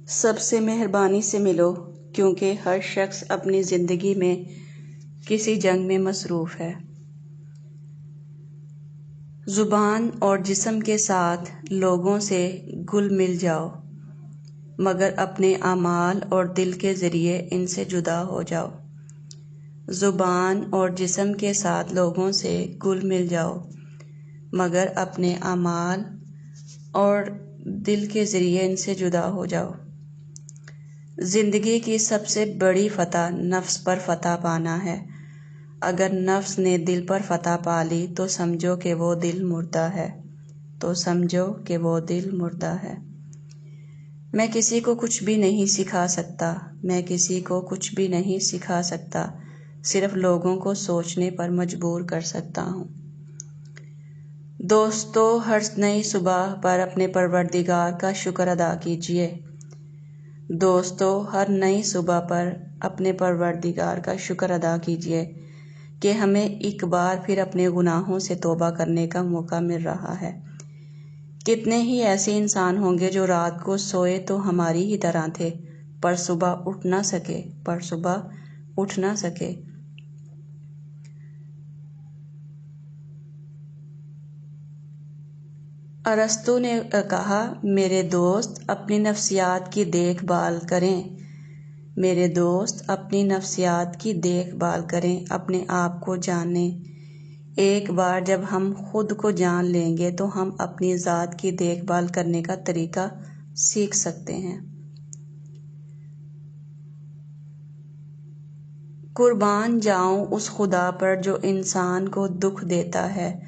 سب سے مہربانی سے ملو، کیونکہ ہر شخص اپنی زندگی میں کسی جنگ میں مصروف ہے۔ زبان اور جسم کے ساتھ لوگوں سے گل مل جاؤ، مگر اپنے اعمال اور دل کے ذریعے ان سے جدا ہو جاؤ۔ زبان اور جسم کے ساتھ لوگوں سے گل مل جاؤ، مگر اپنے اعمال اور دل کے ذریعے ان سے جدا ہو جاؤ۔ زندگی کی سب سے بڑی فتح نفس پر فتح پانا ہے۔ اگر نفس نے دل پر فتح پا لی تو سمجھو کہ وہ دل مردہ ہے۔ میں کسی کو کچھ بھی نہیں سکھا سکتا، صرف لوگوں کو سوچنے پر مجبور کر سکتا ہوں۔ دوستو، ہر نئی صبح پر اپنے پروردگار کا شکر ادا کیجیے۔ کہ ہمیں ایک بار پھر اپنے گناہوں سے توبہ کرنے کا موقع مل رہا ہے۔ کتنے ہی ایسے انسان ہوں گے جو رات کو سوئے تو ہماری ہی طرح تھے، پر صبح اٹھ نہ سکے۔ ارسطو نے کہا، میرے دوست اپنی نفسیات کی دیکھ بھال کریں، اپنے آپ کو جانیں۔ ایک بار جب ہم خود کو جان لیں گے تو ہم اپنی ذات کی دیکھ بھال کرنے کا طریقہ سیکھ سکتے ہیں۔ قربان جاؤں اس خدا پر جو انسان کو دکھ دیتا ہے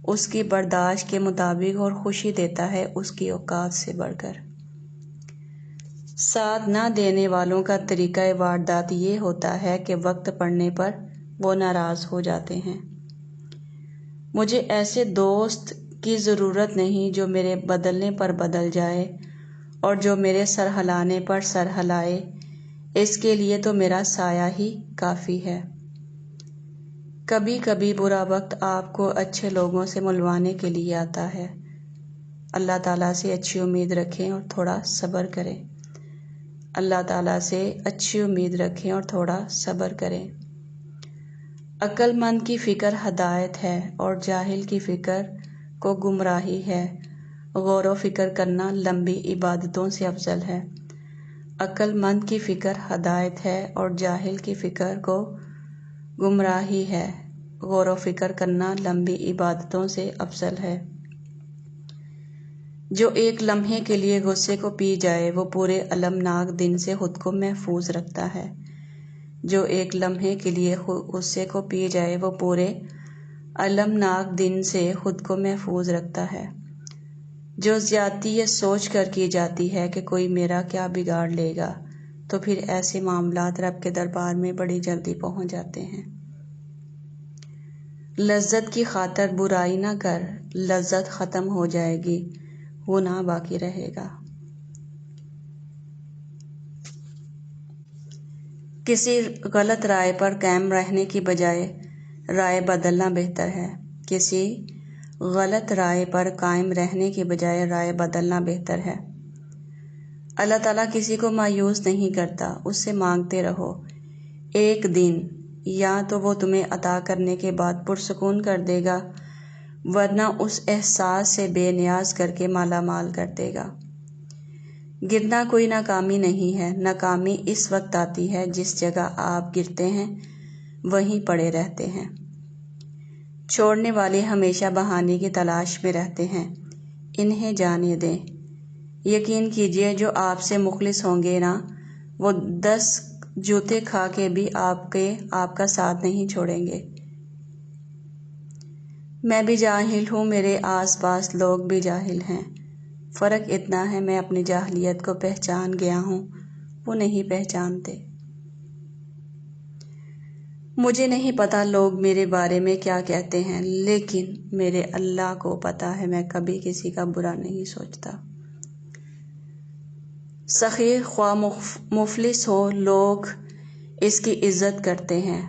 اس کی برداشت کے مطابق اور خوشی دیتا ہے اس کی اوقات سے بڑھ کر۔ ساتھ نہ دینے والوں کا طریقہ واردات یہ ہوتا ہے کہ وقت پڑنے پر وہ ناراض ہو جاتے ہیں۔ مجھے ایسے دوست کی ضرورت نہیں جو میرے بدلنے پر بدل جائے اور جو میرے سر ہلانے پر سر ہلائے، اس کے لیے تو میرا سایہ ہی کافی ہے۔ کبھی کبھی برا وقت آپ کو اچھے لوگوں سے ملوانے کے لیے آتا ہے۔ اللہ تعالیٰ سے اچھی امید رکھیں اور تھوڑا صبر کریں۔ عقل مند کی فکر ہدایت ہے اور جاہل کی فکر کو گمراہی ہے۔ غور و فکر کرنا لمبی عبادتوں سے افضل ہے۔ عقل مند کی فکر ہدایت ہے اور جاہل کی فکر کو گمراہی ہے۔ غور و فکر کرنا لمبی عبادتوں سے افضل ہے۔ جو ایک لمحے کے لیے غصے کو پی جائے وہ پورے المناک دن سے خود کو محفوظ رکھتا ہے۔ جو ایک لمحے کے لیے غصے کو پی جائے وہ پورے المناک دن سے خود کو محفوظ رکھتا ہے۔ جو زیادتی یہ سوچ کر کی جاتی ہے کہ کوئی میرا کیا بگاڑ لے گا، تو پھر ایسے معاملات رب کے دربار میں بڑی جلدی پہنچ جاتے ہیں۔ لذت کی خاطر برائی نہ کر، لذت ختم ہو جائے گی، گناہ باقی رہے گا۔ کسی غلط رائے پر قائم رہنے کی بجائے رائے بدلنا بہتر ہے۔ کسی غلط رائے پر قائم رہنے کی بجائے رائے بدلنا بہتر ہے۔ اللہ تعالیٰ کسی کو مایوس نہیں کرتا، اس سے مانگتے رہو۔ ایک دن یا تو وہ تمہیں عطا کرنے کے بعد پرسکون کر دے گا، ورنہ اس احساس سے بے نیاز کر کے مالا مال کر دے گا۔ گرنا کوئی ناکامی نہیں ہے، ناکامی اس وقت آتی ہے جس جگہ آپ گرتے ہیں وہیں پڑے رہتے ہیں۔ چھوڑنے والے ہمیشہ بہانے کی تلاش میں رہتے ہیں، انہیں جانے دیں۔ یقین کیجئے جو آپ سے مخلص ہوں گے نا، وہ 10 جوتے کھا کے بھی آپ کا ساتھ نہیں چھوڑیں گے۔ میں بھی جاہل ہوں، میرے آس پاس لوگ بھی جاہل ہیں۔ فرق اتنا ہے میں اپنی جاہلیت کو پہچان گیا ہوں، وہ نہیں پہچانتے۔ مجھے نہیں پتا لوگ میرے بارے میں کیا کہتے ہیں، لیکن میرے اللہ کو پتا ہے میں کبھی کسی کا برا نہیں سوچتا۔ سخی خواہ مفلس ہو لوگ اس کی عزت کرتے ہیں،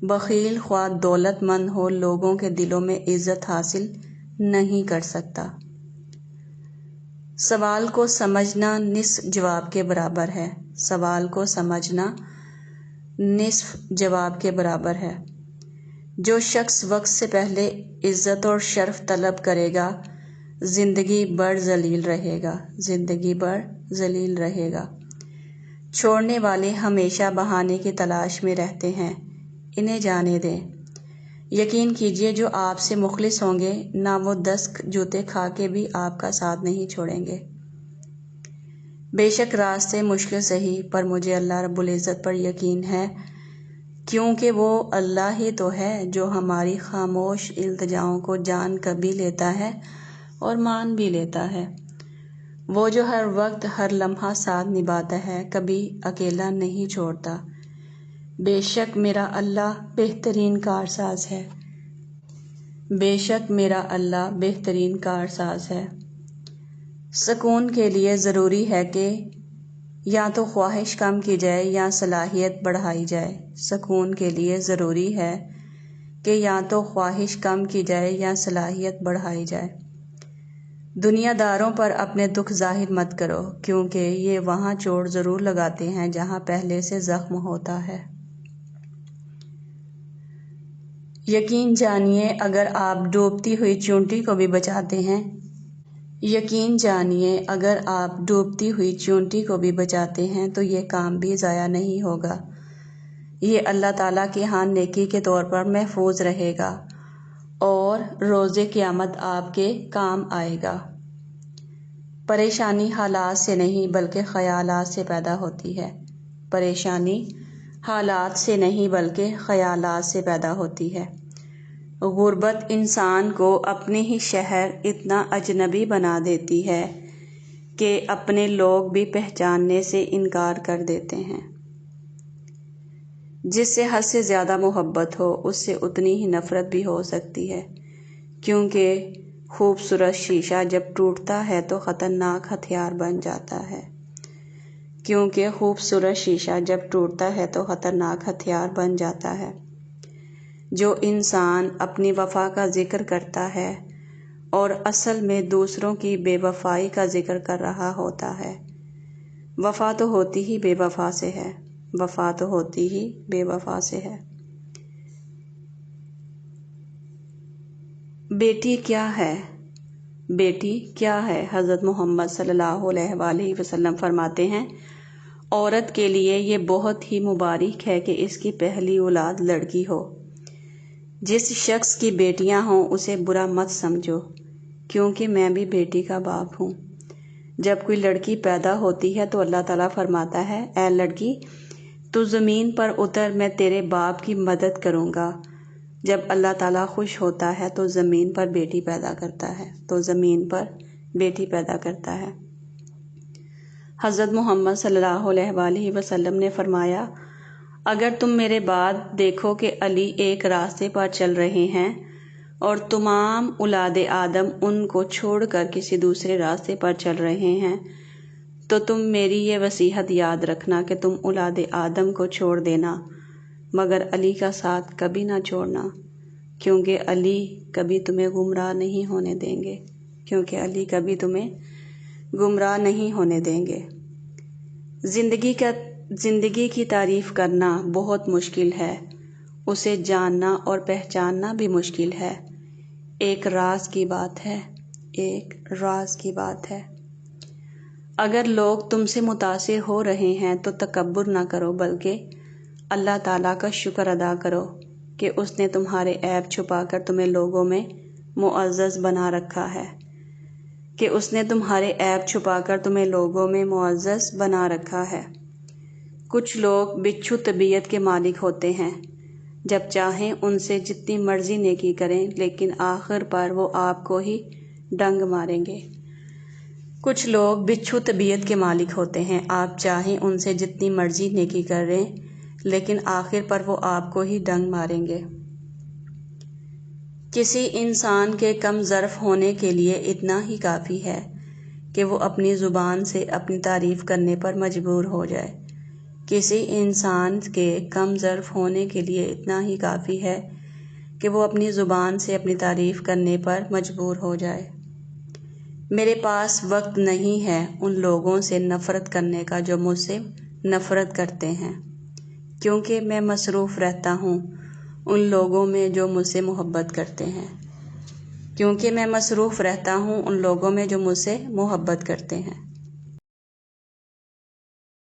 بخیل خواہ دولت مند ہو لوگوں کے دلوں میں عزت حاصل نہیں کر سکتا۔ سوال کو سمجھنا نصف جواب کے برابر ہے۔ سوال کو سمجھنا نصف جواب کے برابر ہے۔ جو شخص وقت سے پہلے عزت اور شرف طلب کرے گا زندگی بھر ذلیل رہے گا، زندگی بھر ذلیل رہے گا۔ چھوڑنے والے ہمیشہ بہانے کی تلاش میں رہتے ہیں، انہیں جانے دیں۔ یقین کیجیے جو آپ سے مخلص ہوں گے نہ وہ 10 جوتے کھا کے بھی آپ کا ساتھ نہیں چھوڑیں گے۔ بے شک راستے مشکل سہی، پر مجھے اللہ رب العزت پر یقین ہے، کیونکہ وہ اللہ ہی تو ہے جو ہماری خاموش التجاؤں کو جان کر بھی لیتا ہے اور مان بھی لیتا ہے۔ وہ جو ہر وقت ہر لمحہ ساتھ نبھاتا ہے، کبھی اکیلا نہیں چھوڑتا۔ بے شک میرا اللہ بہترین کارساز ہے، بے شک میرا اللہ بہترین کارساز ہے۔ سکون کے لیے ضروری ہے کہ یا تو خواہش کم کی جائے یا صلاحیت بڑھائی جائے۔ سکون کے لیے ضروری ہے کہ یا تو خواہش کم کی جائے یا صلاحیت بڑھائی جائے۔ دنیا داروں پر اپنے دکھ ظاہر مت کرو، کیونکہ یہ وہاں چوٹ ضرور لگاتے ہیں جہاں پہلے سے زخم ہوتا ہے۔ یقین جانیے اگر آپ ڈوبتی ہوئی چیونٹی کو بھی بچاتے ہیں، یقین جانیے اگر آپ ڈوبتی ہوئی چیونٹی کو بھی بچاتے ہیں تو یہ کام بھی ضائع نہیں ہوگا، یہ اللہ تعالیٰ کے ہاں نیکی کے طور پر محفوظ رہے گا اور روز قیامت آپ کے کام آئے گا۔ پریشانی حالات سے نہیں بلکہ خیالات سے پیدا ہوتی ہے، پریشانی حالات سے نہیں بلکہ خیالات سے پیدا ہوتی ہے۔ غربت انسان کو اپنے ہی شہر اتنا اجنبی بنا دیتی ہے کہ اپنے لوگ بھی پہچاننے سے انکار کر دیتے ہیں۔ جس سے حد سے زیادہ محبت ہو اس سے اتنی ہی نفرت بھی ہو سکتی ہے، کیونکہ خوبصورت شیشہ جب ٹوٹتا ہے تو خطرناک ہتھیار بن جاتا ہے، کیونکہ خوبصورت شیشہ جب ٹوٹتا ہے تو خطرناک ہتھیار بن جاتا ہے۔ جو انسان اپنی وفا کا ذکر کرتا ہے اور اصل میں دوسروں کی بے وفائی کا ذکر کر رہا ہوتا ہے، وفا تو ہوتی ہی بے وفا سے ہے، وفا تو ہوتی ہی بے وفا سے ہے۔ بیٹی کیا ہے؟ بیٹی کیا ہے؟ حضرت محمد صلی اللہ علیہ وآلہ وسلم فرماتے ہیں، عورت کے لیے یہ بہت ہی مبارک ہے کہ اس کی پہلی اولاد لڑکی ہو۔ جس شخص کی بیٹیاں ہوں اسے برا مت سمجھو، کیونکہ میں بھی بیٹی کا باپ ہوں۔ جب کوئی لڑکی پیدا ہوتی ہے تو اللہ تعالیٰ فرماتا ہے، اے لڑکی تو زمین پر اتر، میں تیرے باپ کی مدد کروں گا۔ جب اللہ تعالیٰ خوش ہوتا ہے تو زمین پر بیٹی پیدا کرتا ہے، تو زمین پر بیٹی پیدا کرتا ہے۔ حضرت محمد صلی اللہ علیہ وآلہ وسلم نے فرمایا، اگر تم میرے بعد دیکھو کہ علی ایک راستے پر چل رہے ہیں اور تمام اولاد آدم ان کو چھوڑ کر کسی دوسرے راستے پر چل رہے ہیں، تو تم میری یہ وصیت یاد رکھنا کہ تم اولاد آدم کو چھوڑ دینا مگر علی کا ساتھ کبھی نہ چھوڑنا، کیونکہ علی کبھی تمہیں گمراہ نہیں ہونے دیں گے، کیونکہ علی کبھی تمہیں گمراہ نہیں ہونے دیں گے۔ زندگی کی تعریف کرنا بہت مشکل ہے، اسے جاننا اور پہچاننا بھی مشکل ہے۔ ایک راز کی بات ہے، ایک راز کی بات ہے۔ اگر لوگ تم سے متاثر ہو رہے ہیں تو تکبر نہ کرو، بلکہ اللہ تعالیٰ کا شکر ادا کرو کہ اس نے تمہارے عیب چھپا کر تمہیں لوگوں میں معزز بنا رکھا ہے، کہ اس نے تمہارے عیب چھپا کر تمہیں لوگوں میں معزز بنا رکھا ہے۔ کچھ لوگ بچھو طبیعت کے مالک ہوتے ہیں، جب چاہیں ان سے جتنی مرضی نیکی کریں لیکن آخر پر وہ آپ کو ہی ڈنگ ماریں گے۔ کچھ لوگ بچھو طبیعت کے مالک ہوتے ہیں، آپ چاہیں ان سے جتنی مرضی نیکی کریں لیکن آخر پر وہ آپ کو ہی ڈنگ ماریں گے۔ کسی انسان کے کم ظرف ہونے کے لیے اتنا ہی کافی ہے کہ وہ اپنی زبان سے اپنی تعریف کرنے پر مجبور ہو جائے۔ کسی انسان کے کم ظرف ہونے کے لیے اتنا ہی کافی ہے کہ وہ اپنی زبان سے اپنی تعریف کرنے پر مجبور ہو جائے۔ میرے پاس وقت نہیں ہے ان لوگوں سے نفرت کرنے کا جو مجھ سے نفرت کرتے ہیں، کیونکہ میں مصروف رہتا ہوں ان لوگوں میں جو مجھ سے محبت کرتے ہیں، کیونکہ میں مصروف رہتا ہوں ان لوگوں میں جو مجھ سے محبت کرتے ہیں۔